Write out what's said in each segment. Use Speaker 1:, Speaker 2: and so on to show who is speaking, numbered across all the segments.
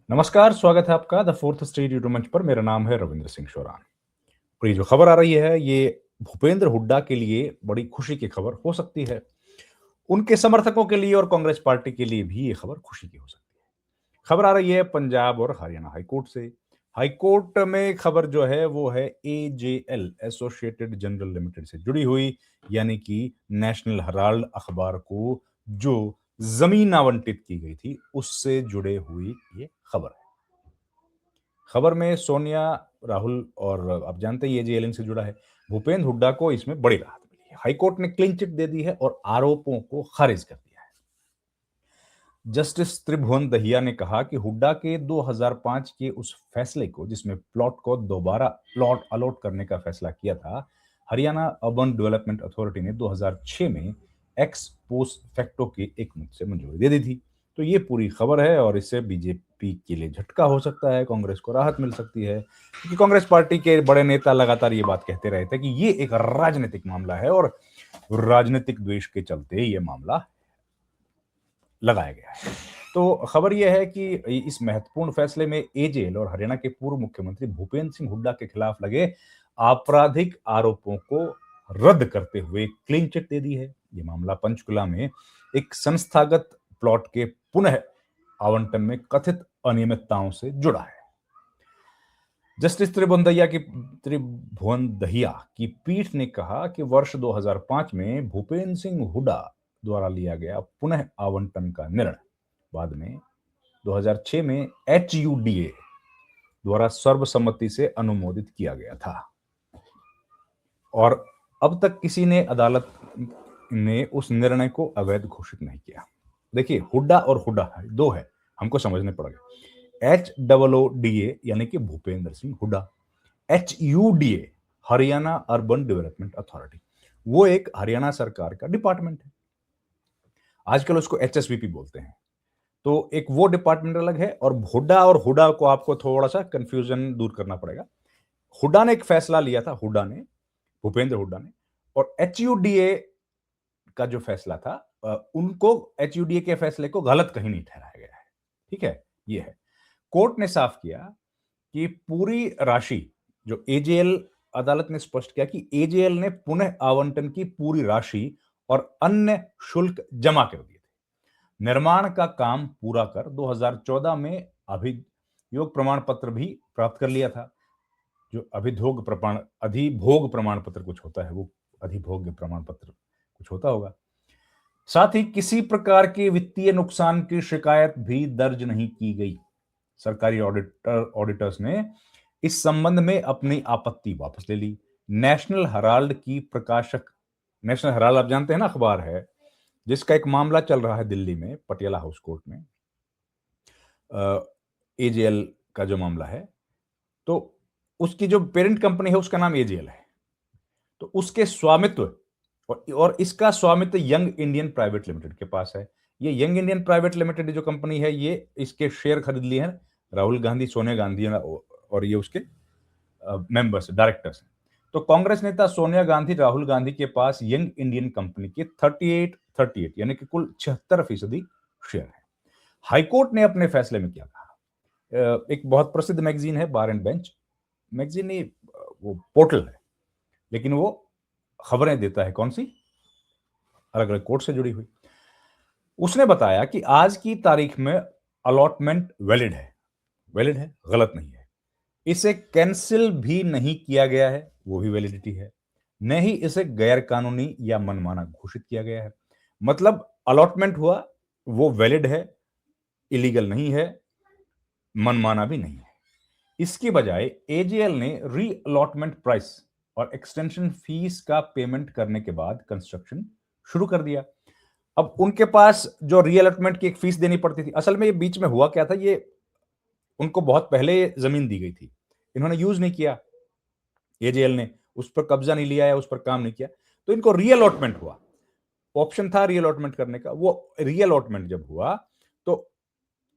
Speaker 1: नमस्कार, स्वागत है आपका द फोर्थ स्टेट यूट्यूब मंच पर। मेरा नाम है रविंद्र सिंह शोरान। और ये जो खबर आ रही है, ये भूपेंद्र हुड्डा के लिए बड़ी खुशी की खबर हो सकती है। उनके समर्थकों के लिए और कांग्रेस पार्टी के लिए भी ये खबर खुशी की हो सकती है। खबर आ रही है पंजाब और हरियाणा हाईकोर्ट से। हाईकोर्ट में खबर जो है वो है एजेएल, एसोसिएटेड जनरल लिमिटेड से जुड़ी हुई, यानी कि नेशनल हेराल्ड अखबार को जो जमीन आवंटित की गई थी उससे जुड़े हुई ये खबर है। खबर में सोनिया, राहुल और आप जानते हैं ये जेएलएन से जुड़ा है। भूपेंद्र हुड्डा को इसमें बड़ी राहत मिली है। हाईकोर्ट ने क्लीन चिट दे दी है और आरोपों को खारिज कर दिया है। जस्टिस त्रिभुवन दहिया ने कहा कि हुड्डा के 2005 के उस फैसले को, जिसमें प्लॉट को दोबारा प्लॉट अलॉट करने का फैसला किया था, हरियाणा अर्बन डेवलपमेंट अथॉरिटी ने 2006 में एक्स पोस्ट फैक्टो की एक मुद्दे से मंजूरी दे दी थी। तो ये पूरी खबर है और इससे बीजेपी के लिए झटका हो सकता है, कांग्रेस को राहत मिल सकती है, क्योंकि कांग्रेस पार्टी के बड़े नेता लगातार ये बात कहते रहे थे कि ये एक राजनीतिक मामला है और राजनीतिक द्वेष के चलते ये मामला लगाया गया है। तो खबर यह है कि इस महत्वपूर्ण फैसले में एजेएल और हरियाणा के पूर्व मुख्यमंत्री भूपेंद्र सिंह हुड्डा के खिलाफ लगे आपराधिक आरोपों को रद्द करते हुए क्लीन चिट दे दी है। यह मामला पंचकुला में एक संस्थागत प्लॉट के पुनः आवंटन में कथित अनियमितताओं से जुड़ा है। जस्टिस त्रिभुवन दहिया की पीठ ने कहा कि वर्ष 2005 में भूपेंद्र सिंह हुड्डा द्वारा लिया गया पुनः आवंटन का निर्णय बाद में 2006 में एचयूडीए द्वारा सर्वसम्मति से अनुमोदित किया गया था और अब तक किसी ने अदालत ने उस निर्णय को अवैध घोषित नहीं किया। देखिए, हुड्डा और हुड्डा दो है, हमको समझने पड़ेगा। HOODA यानी कि Bhupendra Singh Hooda, HUDA Haryana urban development authority, वो एक हरियाणा सरकार का डिपार्टमेंट है। आजकल उसको HSVP बोलते हैं। तो एक वो डिपार्टमेंट अलग है और हुड्डा और हुडा को आपको थोड़ा सा कंफ्यूजन दूर करना पड़ेगा। हुड्डा ने एक फैसला लिया था, भूपेंद्र हुड्डा ने, और HUDA का जो फैसला था, उनको HUDA के फैसले को गलत कहीं नहीं ठहराया गया है। ठीक है, ये है। कोर्ट ने साफ किया कि पूरी राशि जो एजेएल, अदालत ने स्पष्ट किया कि एजेएल ने पुनः आवंटन की पूरी राशि और अन्य शुल्क जमा कर दिए थे। निर्माण का काम पूरा कर 2014 में अभियोग प्रमाण पत्र भी प्राप्त कर लिया था। जो अधिभोग प्रमाण पत्र कुछ होता है, वो अधिभोग प्रमाण पत्र कुछ होता होगा। साथ ही किसी प्रकार के वित्तीय नुकसान की शिकायत भी दर्ज नहीं की गई। सरकारी ऑडिटर्स ने इस संबंध में अपनी आपत्ति वापस ले ली। नेशनल हेराल्ड की प्रकाशक, नेशनल हेराल्ड आप जानते हैं ना, अखबार है जिसका एक मामला चल रहा है दिल्ली में पटियाला हाउस कोर्ट में, एजेएल का जो मामला है, तो उसकी जो पेरेंट कंपनी है उसका नाम एजेएल है। तो उसके स्वामित्व और इसका स्वामित्व यंग इंडियन प्राइवेट लिमिटेड के पास है। ये यंग इंडियन प्राइवेट लिमिटेड जो कंपनी है, ये इसके शेयर खरीद लिए हैं राहुल गांधी, सोनिया गांधी और ये उसके मेंबर्स, डायरेक्टर्स हैं। तो कांग्रेस नेता सोनिया गांधी, राहुल गांधी के पास यंग इंडियन कंपनी के 38 यानी कि कुल 76% शेयर है। हाईकोर्ट ने अपने फैसले में क्या कहा? एक बहुत प्रसिद्ध मैगजीन है बार एंड बेंच, मैगजीन नहीं, वो पोर्टल है, लेकिन वो खबरें देता है। कौन सी? अलग अलग कोर्ट से जुड़ी हुई। उसने बताया कि आज की तारीख में अलॉटमेंट वैलिड है, गलत नहीं है। इसे कैंसिल भी नहीं किया गया है, वो भी वैलिडिटी है। न ही इसे गैर कानूनी या मनमाना घोषित किया गया है। मतलब अलॉटमेंट हुआ, वो वैलिड है, इलीगल नहीं है, मनमाना भी नहीं है। इसकी बजाय एजेएल ने री अलॉटमेंट प्राइस और एक्सटेंशन फीस का पेमेंट करने के बाद कंस्ट्रक्शन शुरू कर दिया। अब उनके पास जो री अलॉटमेंट की एक फीस देनी पड़ती थी, असल में ये बीच में हुआ क्या था, ये उनको बहुत पहले जमीन दी गई थी, इन्होंने यूज नहीं किया, एजेएल ने उस पर कब्जा नहीं लिया या उस पर काम नहीं किया, तो इनको री अलॉटमेंट हुआ। ऑप्शन था री अलॉटमेंट करने का, वो री अलॉटमेंट जब हुआ तो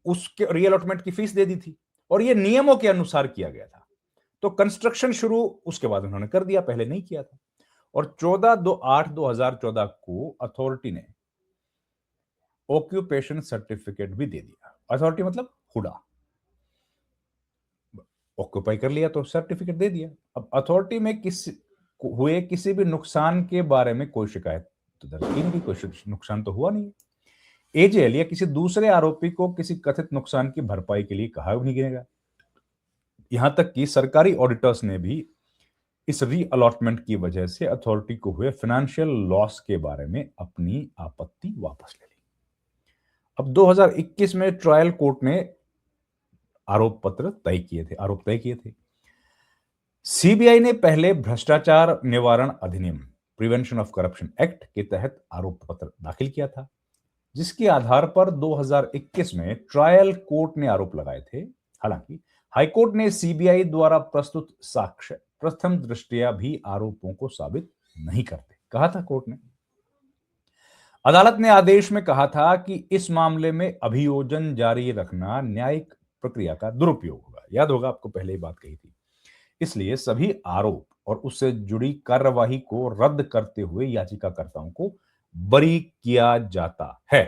Speaker 1: उसके री अलॉटमेंट की फीस दे दी थी और ये नियमों के अनुसार किया गया था। तो कंस्ट्रक्शन शुरू उसके बाद उन्होंने कर दिया, पहले नहीं किया था। और 14/8/2014 को अथॉरिटी ने ऑक्यूपेशन सर्टिफिकेट भी दे दिया। अथॉरिटी मतलब हुडा। ऑक्यूपाई कर लिया तो सर्टिफिकेट दे दिया। अब अथॉरिटी में हुए किसी भी नुकसान के बारे में कोई शिकायत तो दर्ज की नहीं, कोई नुकसान तो हुआ नहीं। एजेएल या किसी दूसरे आरोपी को किसी कथित नुकसान की भरपाई के लिए कहा भी नहीं गिनेगा। यहां तक कि सरकारी ऑडिटर्स ने भी इस री अलॉटमेंट की वजह से अथॉरिटी को हुए फाइनेंशियल लॉस के बारे में अपनी आपत्ति वापस ले ली। अब 2021 में ट्रायल कोर्ट ने आरोप तय किए थे। सीबीआई ने पहले भ्रष्टाचार निवारण अधिनियम प्रिवेंशन ऑफ करप्शन एक्ट के तहत आरोप पत्र दाखिल किया था, जिसके आधार पर 2021 में ट्रायल कोर्ट ने आरोप लगाए थे। हालांकि हाईकोर्ट ने सीबीआई द्वारा प्रस्तुत साक्ष्य प्रथम दृष्टया भी आरोपों को साबित नहीं करते, कहा था कोर्ट ने। अदालत ने आदेश में कहा था कि इस मामले में अभियोजन जारी रखना न्यायिक प्रक्रिया का दुरुपयोग होगा। याद होगा, आपको पहले ही बात कही थी। इसलिए सभी आरोप और उससे जुड़ी कार्यवाही को रद्द करते हुए याचिकाकर्ताओं को बरी किया जाता है।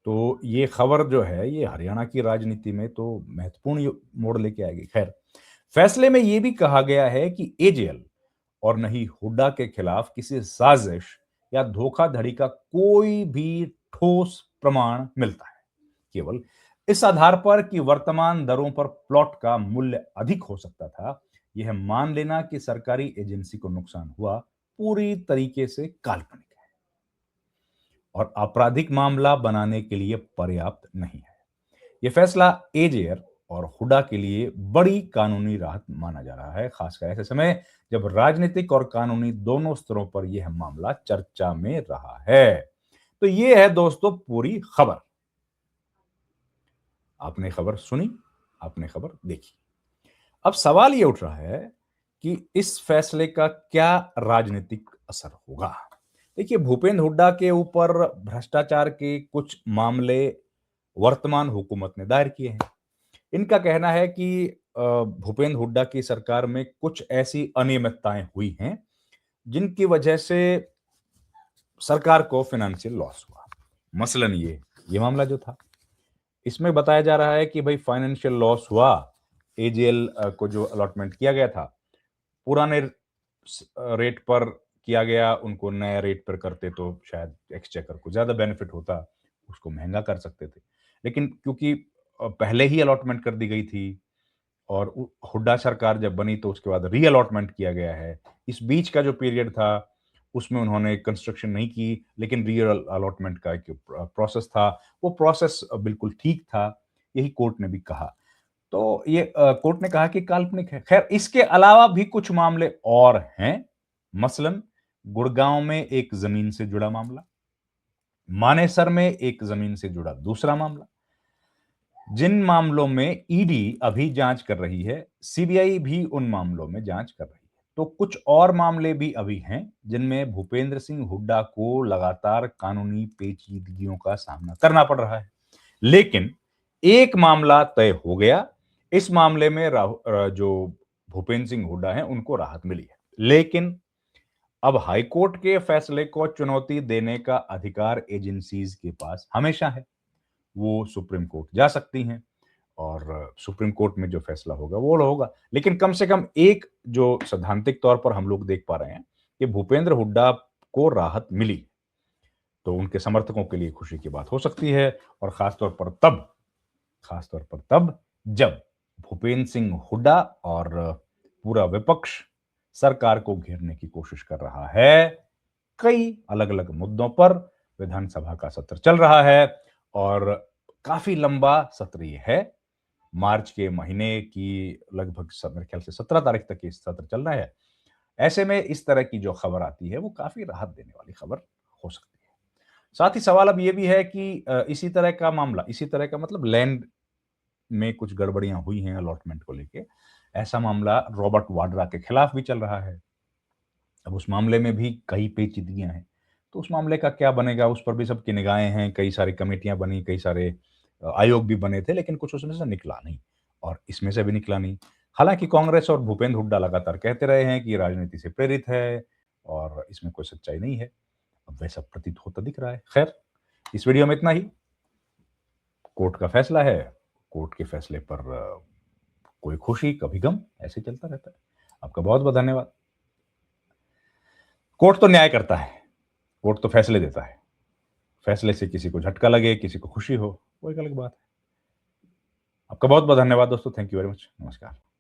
Speaker 1: तो ये खबर जो है, ये हरियाणा की राजनीति में तो महत्वपूर्ण मोड़ लेके आएगी। खैर, फैसले में यह भी कहा गया है कि एजेएल और नहीं हुड्डा के खिलाफ किसी साजिश या धोखाधड़ी का कोई भी ठोस प्रमाण मिलता है। केवल इस आधार पर कि वर्तमान दरों पर प्लॉट का मूल्य अधिक हो सकता था, यह मान लेना कि सरकारी एजेंसी को नुकसान हुआ पूरी तरीके से काल्पनिक है और आपराधिक मामला बनाने के लिए पर्याप्त नहीं है। यह फैसला एजेएल और हुड्डा के लिए बड़ी कानूनी राहत माना जा रहा है, खासकर ऐसे समय जब राजनीतिक और कानूनी दोनों स्तरों पर यह मामला चर्चा में रहा है। तो यह है दोस्तों पूरी खबर। आपने खबर सुनी, आपने खबर देखी। अब सवाल यह उठ रहा है कि इस फैसले का क्या राजनीतिक असर होगा। देखिए, भूपेंद्र हुड्डा के ऊपर भ्रष्टाचार के कुछ मामले वर्तमान हुकूमत ने दायर किए हैं। इनका कहना है कि भूपेंद्र हुड्डा की सरकार में कुछ ऐसी अनियमितताएं हुई हैं जिनकी वजह से सरकार को फाइनेंशियल लॉस हुआ। मसलन ये मामला जो था, इसमें बताया जा रहा है कि भाई फाइनेंशियल लॉस हुआ, एजेएल को जो अलॉटमेंट किया गया था पुराने रेट पर किया गया, उनको नया रेट पर करते तो शायद एक्सचेकर को ज्यादा बेनिफिट होता, उसको महंगा कर सकते थे। लेकिन क्योंकि पहले ही अलॉटमेंट कर दी गई थी और हुड्डा सरकार जब बनी तो उसके बाद री अलॉटमेंट किया गया है। इस बीच का जो पीरियड था उसमें उन्होंने कंस्ट्रक्शन नहीं की, लेकिन री अलॉटमेंट का एक प्रोसेस था, वो प्रोसेस बिल्कुल ठीक था, यही कोर्ट ने भी कहा। तो ये कोर्ट ने कहा कि काल्पनिक है। खैर, इसके अलावा भी कुछ मामले और हैं। मसलन गुड़गांव में एक जमीन से जुड़ा मामला, मानेसर में एक जमीन से जुड़ा दूसरा मामला, जिन मामलों में ईडी अभी जांच कर रही है, सीबीआई भी उन मामलों में जांच कर रही है। तो कुछ और मामले भी अभी हैं जिनमें भूपेंद्र सिंह हुड्डा को लगातार कानूनी पेचीदगियों का सामना करना पड़ रहा है। लेकिन एक मामला तय हो गया, इस मामले में जो भूपेंद्र सिंह हुड्डा हैं उनको राहत मिली है। लेकिन अब हाईकोर्ट के फैसले को चुनौती देने का अधिकार एजेंसीज के पास हमेशा है। वो सुप्रीम कोर्ट जा सकती हैं और सुप्रीम कोर्ट में जो फैसला होगा वो होगा। लेकिन कम से कम एक जो सैद्धांतिक तौर पर हम लोग देख पा रहे हैं कि भूपेंद्र हुड्डा को राहत मिली, तो उनके समर्थकों के लिए खुशी की बात हो सकती है। और खासतौर पर तब जब भूपेंद्र सिंह हुड्डा और पूरा विपक्ष सरकार को घेरने की कोशिश कर रहा है। कई अलग अलग मुद्दों पर विधानसभा का सत्र चल रहा है और काफी लंबा सत्र ये है। मार्च के महीने की लगभग मेरे ख्याल से 17 तारीख तक ये सत्र चल रहा है। ऐसे में इस तरह की जो खबर आती है वो काफी राहत देने वाली खबर हो सकती है। साथ ही सवाल अब ये भी है कि इसी तरह का मामला, इसी तरह का मतलब लैंड में कुछ गड़बड़ियां हुई हैं अलॉटमेंट को लेके, ऐसा मामला रॉबर्ट वाड्रा के खिलाफ भी चल रहा है। अब उस मामले में भी कई पेचीदगियां हैं, तो उस मामले का क्या बनेगा उस पर भी सबकी निगाहें हैं। कई सारी कमेटियां बनी, कई सारे आयोग भी बने थे, लेकिन कुछ उसमें से निकला नहीं और इसमें से भी निकला नहीं। हालांकि कांग्रेस और भूपेंद्र हुड्डा लगातार कहते रहे हैं कि ये राजनीति से प्रेरित है और इसमें कोई सच्चाई नहीं है। अब वैसा प्रतीत होता दिख रहा है। खैर, इस वीडियो में इतना ही। कोर्ट का फैसला है, कोर्ट के फैसले पर कोई खुशी, कभी गम, ऐसे चलता रहता है। आपका बहुत बहुत धन्यवाद। कोर्ट तो न्याय करता है, कोर्ट तो फैसले देता है। फैसले से किसी को झटका लगे, किसी को खुशी हो, वो एक अलग बात है। आपका बहुत बहुत धन्यवाद दोस्तों। Thank you very much. नमस्कार।